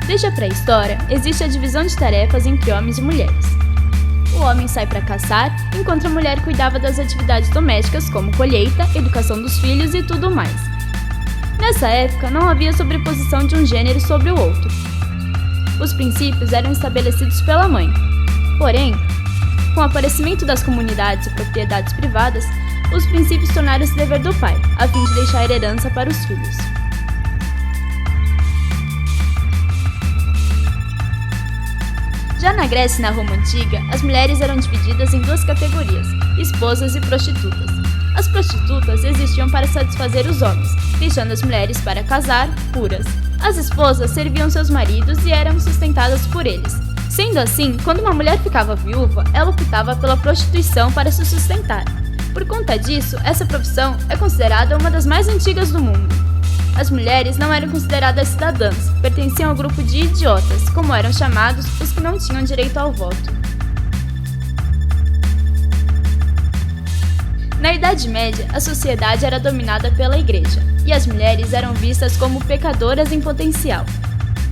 Desde a pré-história, existe a divisão de tarefas entre homens e mulheres. O homem sai para caçar, enquanto a mulher cuidava das atividades domésticas como colheita, educação dos filhos e tudo mais. Nessa época, não havia sobreposição de um gênero sobre o outro. Os princípios eram estabelecidos pela mãe. Porém, com o aparecimento das comunidades e propriedades privadas, os princípios tornaram-se dever do pai, a fim de deixar herança para os filhos. Já na Grécia e na Roma Antiga, as mulheres eram divididas em duas categorias, esposas e prostitutas. As prostitutas existiam para satisfazer os homens, deixando as mulheres para casar, puras. As esposas serviam seus maridos e eram sustentadas por eles. Sendo assim, quando uma mulher ficava viúva, ela optava pela prostituição para se sustentar. Por conta disso, essa profissão é considerada uma das mais antigas do mundo. As mulheres não eram consideradas cidadãs, pertenciam ao grupo de idiotas, como eram chamados os que não tinham direito ao voto. Na Idade Média, a sociedade era dominada pela Igreja, e as mulheres eram vistas como pecadoras em potencial,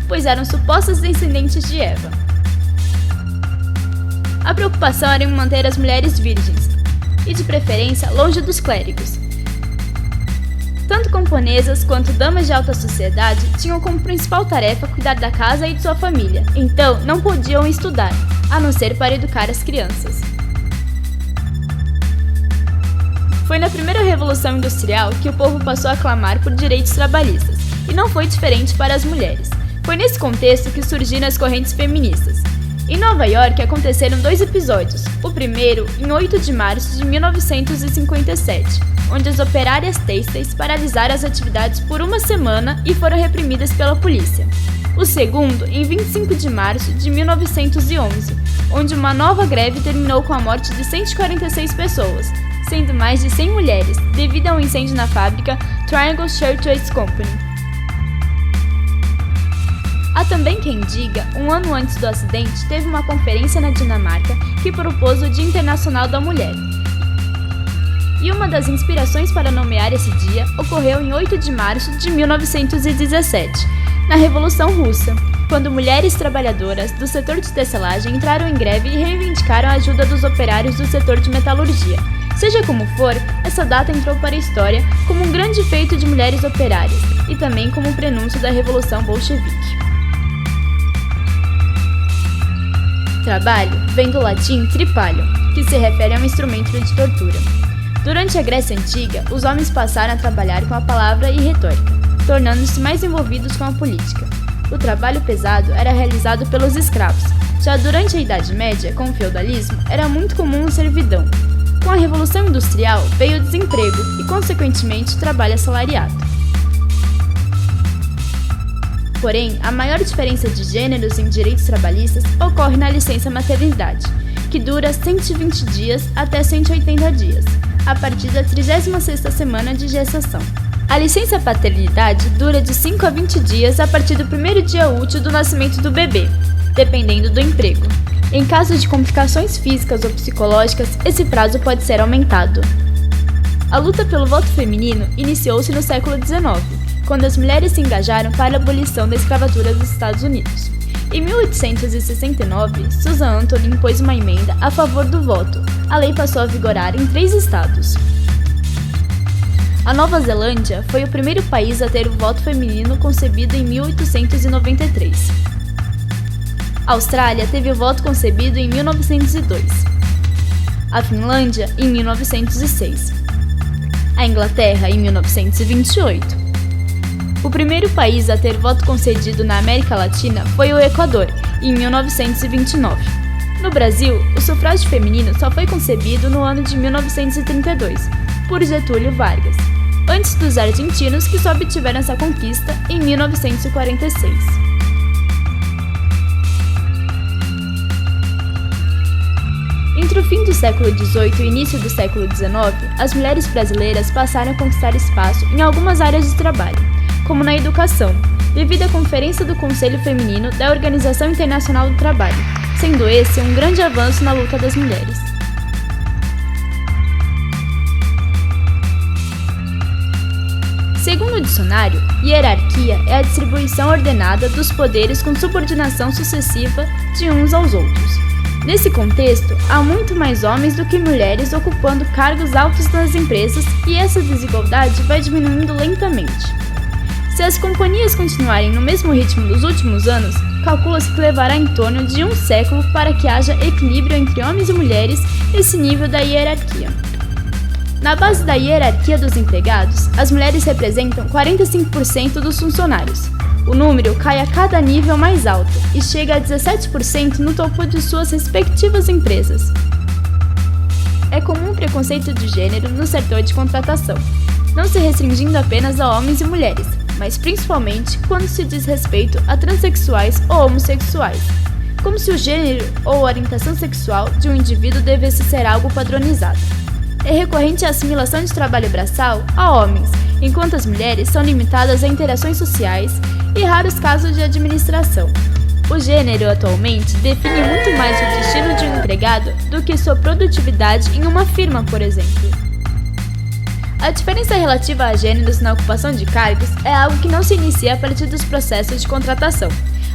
pois eram supostas descendentes de Eva. A preocupação era em manter as mulheres virgens, e de preferência longe dos clérigos. Tanto camponesas quanto damas de alta sociedade tinham como principal tarefa cuidar da casa e de sua família, então não podiam estudar, a não ser para educar as crianças. Foi na primeira Revolução Industrial que o povo passou a clamar por direitos trabalhistas, e não foi diferente para as mulheres. Foi nesse contexto que surgiram as correntes feministas. Em Nova York aconteceram 2 episódios, o primeiro em 8 de março de 1957, onde as operárias têxteis paralisaram as atividades por uma semana e foram reprimidas pela polícia. O segundo em 25 de março de 1911, onde uma nova greve terminou com a morte de 146 pessoas, sendo mais de 100 mulheres, devido a um incêndio na fábrica Triangle Shirtwaist Company. Há também quem diga, um ano antes do acidente, teve uma conferência na Dinamarca que propôs o Dia Internacional da Mulher. E uma das inspirações para nomear esse dia ocorreu em 8 de março de 1917, na Revolução Russa, quando mulheres trabalhadoras do setor de tecelagem entraram em greve e reivindicaram a ajuda dos operários do setor de metalurgia. Seja como for, essa data entrou para a história como um grande feito de mulheres operárias e também como um prenúncio da Revolução Bolchevique. Trabalho vem do latim tripalium, que se refere a um instrumento de tortura. Durante a Grécia Antiga, os homens passaram a trabalhar com a palavra e retórica, tornando-se mais envolvidos com a política. O trabalho pesado era realizado pelos escravos. Já durante a Idade Média, com o feudalismo, era muito comum a servidão. Com a Revolução Industrial, veio o desemprego e, consequentemente, o trabalho assalariado. Porém, a maior diferença de gêneros em direitos trabalhistas ocorre na licença maternidade, que dura 120 dias até 180 dias, a partir da 36ª semana de gestação. A licença paternidade dura de 5 a 20 dias a partir do primeiro dia útil do nascimento do bebê, dependendo do emprego. Em caso de complicações físicas ou psicológicas, esse prazo pode ser aumentado. A luta pelo voto feminino iniciou-se no século XIX, quando as mulheres se engajaram para a abolição da escravatura dos Estados Unidos. Em 1869, Susan Anthony impôs uma emenda a favor do voto. A lei passou a vigorar em 3 estados. A Nova Zelândia foi o primeiro país a ter o voto feminino concebido em 1893. A Austrália teve o voto concebido em 1902. A Finlândia, em 1906. A Inglaterra, em 1928. O primeiro país a ter voto concedido na América Latina foi o Equador, em 1929. No Brasil, o sufrágio feminino só foi concebido no ano de 1932, por Getúlio Vargas, antes dos argentinos que só obtiveram essa conquista em 1946. Entre o fim do século XVIII e o início do século XIX, as mulheres brasileiras passaram a conquistar espaço em algumas áreas de trabalho, como na educação, devido à Conferência do Conselho Feminino da Organização Internacional do Trabalho, sendo esse um grande avanço na luta das mulheres. Segundo o dicionário, hierarquia é a distribuição ordenada dos poderes com subordinação sucessiva de uns aos outros. Nesse contexto, há muito mais homens do que mulheres ocupando cargos altos nas empresas e essa desigualdade vai diminuindo lentamente. Se as companhias continuarem no mesmo ritmo dos últimos anos, calcula-se que levará em torno de um século para que haja equilíbrio entre homens e mulheres nesse nível da hierarquia. Na base da hierarquia dos empregados, as mulheres representam 45% dos funcionários. O número cai a cada nível mais alto e chega a 17% no topo de suas respectivas empresas. É comum o preconceito de gênero no setor de contratação, não se restringindo apenas a homens e mulheres, mas principalmente quando se diz respeito a transexuais ou homossexuais, como se o gênero ou orientação sexual de um indivíduo devesse ser algo padronizado. É recorrente a assimilação de trabalho braçal a homens, enquanto as mulheres são limitadas a interações sociais e raros casos de administração. O gênero atualmente define muito mais o destino de um empregado do que sua produtividade em uma firma, por exemplo. A diferença relativa a gêneros na ocupação de cargos é algo que não se inicia a partir dos processos de contratação,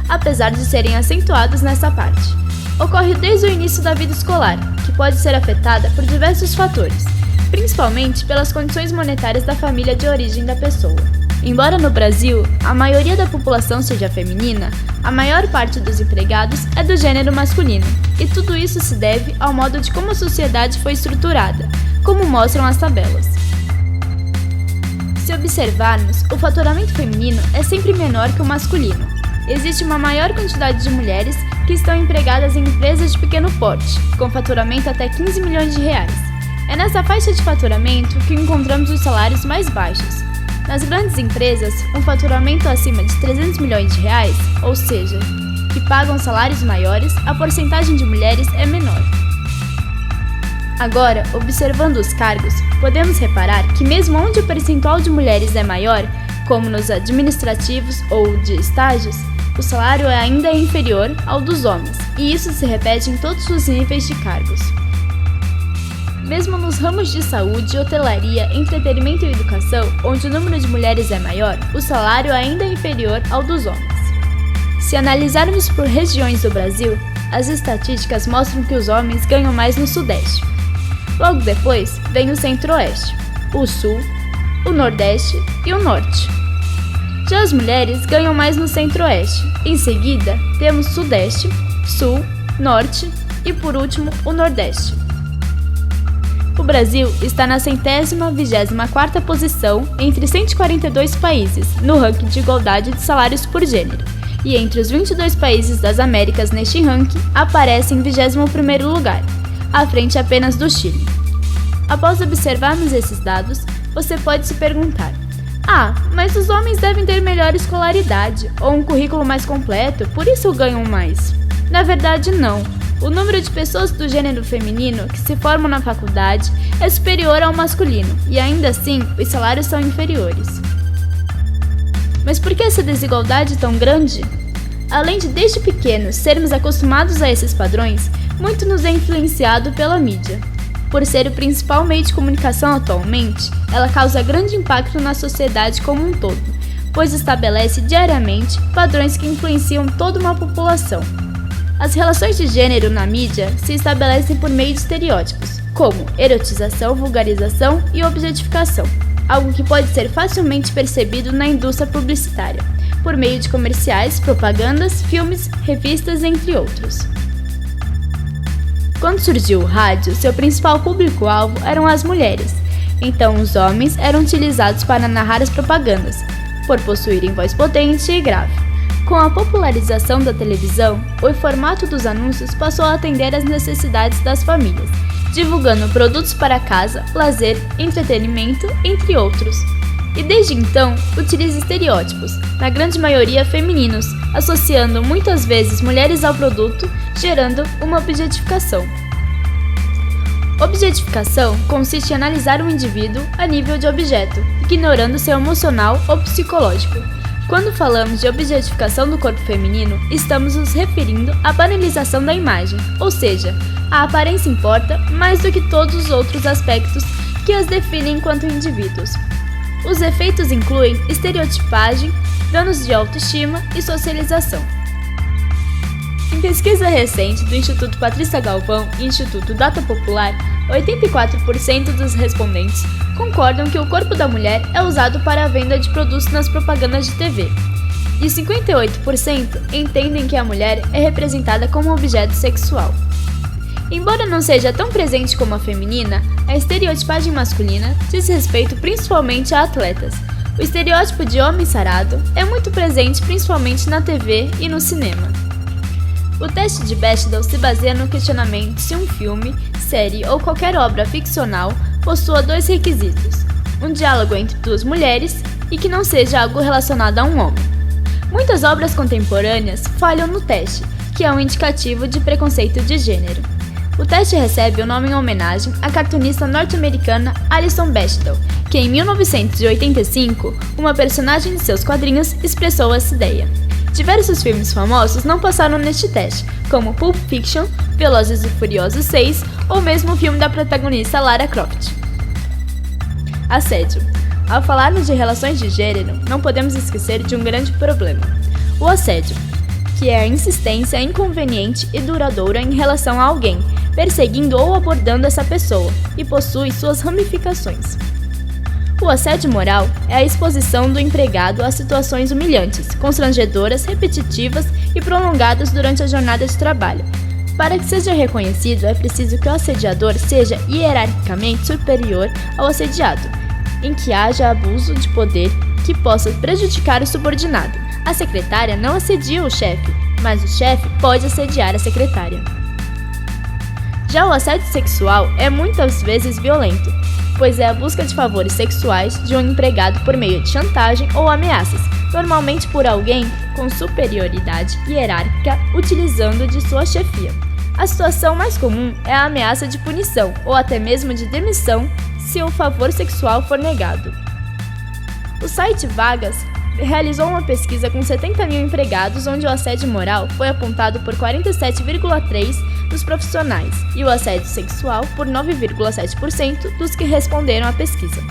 apesar de serem acentuados nessa parte. Ocorre desde o início da vida escolar, que pode ser afetada por diversos fatores, principalmente pelas condições monetárias da família de origem da pessoa. Embora no Brasil a maioria da população seja feminina, a maior parte dos empregados é do gênero masculino, e tudo isso se deve ao modo de como a sociedade foi estruturada, como mostram as tabelas. Se observarmos, o faturamento feminino é sempre menor que o masculino. Existe uma maior quantidade de mulheres que estão empregadas em empresas de pequeno porte, com faturamento até 15 milhões de reais. É nessa faixa de faturamento que encontramos os salários mais baixos. Nas grandes empresas, um faturamento acima de 300 milhões de reais, ou seja, que pagam salários maiores, a porcentagem de mulheres é menor. Agora, observando os cargos, podemos reparar que mesmo onde o percentual de mulheres é maior, como nos administrativos ou de estágios, o salário ainda é inferior ao dos homens, e isso se repete em todos os níveis de cargos. Mesmo nos ramos de saúde, hotelaria, entretenimento e educação, onde o número de mulheres é maior, o salário ainda é inferior ao dos homens. Se analisarmos por regiões do Brasil, as estatísticas mostram que os homens ganham mais no Sudeste. Logo depois, vem o Centro-Oeste, o Sul, o Nordeste e o Norte. Já as mulheres ganham mais no Centro-Oeste. Em seguida, temos Sudeste, Sul, Norte e, por último, o Nordeste. O Brasil está na 124ª posição entre 142 países no ranking de igualdade de salários por gênero, e entre os 22 países das Américas neste ranking, aparece em 21º lugar, à frente apenas do Chile. Após observarmos esses dados, você pode se perguntar: mas os homens devem ter melhor escolaridade ou um currículo mais completo, por isso ganham mais. Na verdade, não. O número de pessoas do gênero feminino que se formam na faculdade é superior ao masculino, e ainda assim, os salários são inferiores. Mas por que essa desigualdade tão grande? Além de desde pequenos sermos acostumados a esses padrões, muito nos é influenciado pela mídia. Por ser o principal meio de comunicação atualmente, ela causa grande impacto na sociedade como um todo, pois estabelece diariamente padrões que influenciam toda uma população. As relações de gênero na mídia se estabelecem por meio de estereótipos, como erotização, vulgarização e objetificação, algo que pode ser facilmente percebido na indústria publicitária, por meio de comerciais, propagandas, filmes, revistas, entre outros. Quando surgiu o rádio, seu principal público-alvo eram as mulheres, então os homens eram utilizados para narrar as propagandas, por possuírem voz potente e grave. Com a popularização da televisão, o formato dos anúncios passou a atender às necessidades das famílias, divulgando produtos para casa, lazer, entretenimento, entre outros. E desde então, utiliza estereótipos, na grande maioria femininos, associando muitas vezes mulheres ao produto, gerando uma objetificação. Objetificação consiste em analisar um indivíduo a nível de objeto, ignorando seu emocional ou psicológico. Quando falamos de objetificação do corpo feminino, estamos nos referindo à banalização da imagem, ou seja, a aparência importa mais do que todos os outros aspectos que as definem enquanto indivíduos. Os efeitos incluem estereotipagem, danos de autoestima e socialização. Em pesquisa recente do Instituto Patrícia Galvão e Instituto Data Popular, 84% dos respondentes concordam que o corpo da mulher é usado para a venda de produtos nas propagandas de TV. E 58% entendem que a mulher é representada como objeto sexual. Embora não seja tão presente como a feminina, a estereotipagem masculina diz respeito principalmente a atletas. O estereótipo de homem sarado é muito presente principalmente na TV e no cinema. O teste de Bechdel se baseia no questionamento se um filme, série ou qualquer obra ficcional possua dois requisitos: um diálogo entre duas mulheres e que não seja algo relacionado a um homem. Muitas obras contemporâneas falham no teste, que é um indicativo de preconceito de gênero. O teste recebe o nome em homenagem à cartunista norte-americana Alison Bechdel, que em 1985, uma personagem de seus quadrinhos expressou essa ideia. Diversos filmes famosos não passaram neste teste, como Pulp Fiction, Velozes e Furiosos 6 ou mesmo o filme da protagonista Lara Croft. Assédio. Ao falarmos de relações de gênero, não podemos esquecer de um grande problema: o assédio, que é a insistência inconveniente e duradoura em relação a alguém, perseguindo ou abordando essa pessoa, e possui suas ramificações. O assédio moral é a exposição do empregado a situações humilhantes, constrangedoras, repetitivas e prolongadas durante a jornada de trabalho. Para que seja reconhecido, é preciso que o assediador seja hierarquicamente superior ao assediado, em que haja abuso de poder que possa prejudicar o subordinado. A secretária não assedia o chefe, mas o chefe pode assediar a secretária. Já o assédio sexual é muitas vezes violento, pois é a busca de favores sexuais de um empregado por meio de chantagem ou ameaças, normalmente por alguém com superioridade hierárquica utilizando de sua chefia. A situação mais comum é a ameaça de punição ou até mesmo de demissão se o favor sexual for negado. O site Vagas realizou uma pesquisa com 70 mil empregados onde o assédio moral foi apontado por 47,3% dos profissionais e o assédio sexual por 9,7% dos que responderam à pesquisa.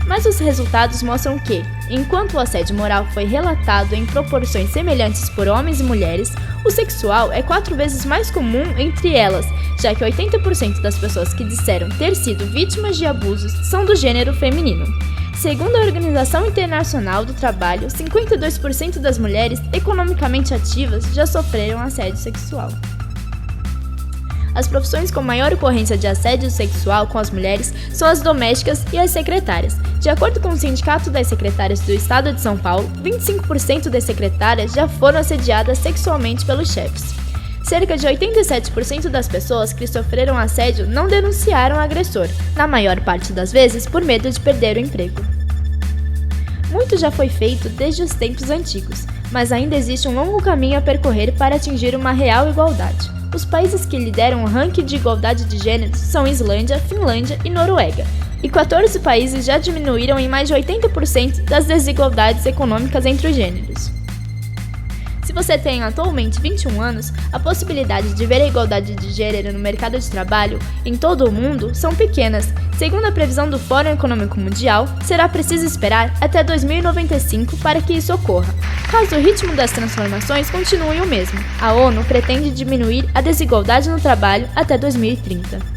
Mas os resultados mostram que, enquanto o assédio moral foi relatado em proporções semelhantes por homens e mulheres, o sexual é 4 vezes mais comum entre elas, já que 80% das pessoas que disseram ter sido vítimas de abusos são do gênero feminino. Segundo a Organização Internacional do Trabalho, 52% das mulheres economicamente ativas já sofreram assédio sexual. As profissões com maior ocorrência de assédio sexual com as mulheres são as domésticas e as secretárias. De acordo com o Sindicato das Secretárias do Estado de São Paulo, 25% das secretárias já foram assediadas sexualmente pelos chefes. Cerca de 87% das pessoas que sofreram assédio não denunciaram o agressor, na maior parte das vezes por medo de perder o emprego. Muito já foi feito desde os tempos antigos, mas ainda existe um longo caminho a percorrer para atingir uma real igualdade. Os países que lideram o ranking de igualdade de gêneros são Islândia, Finlândia e Noruega, e 14 países já diminuíram em mais de 80% das desigualdades econômicas entre os gêneros. Se você tem atualmente 21 anos, a possibilidade de ver a igualdade de gênero no mercado de trabalho em todo o mundo são pequenas. Segundo a previsão do Fórum Econômico Mundial, será preciso esperar até 2095 para que isso ocorra. Caso o ritmo das transformações continue o mesmo, a ONU pretende diminuir a desigualdade no trabalho até 2030.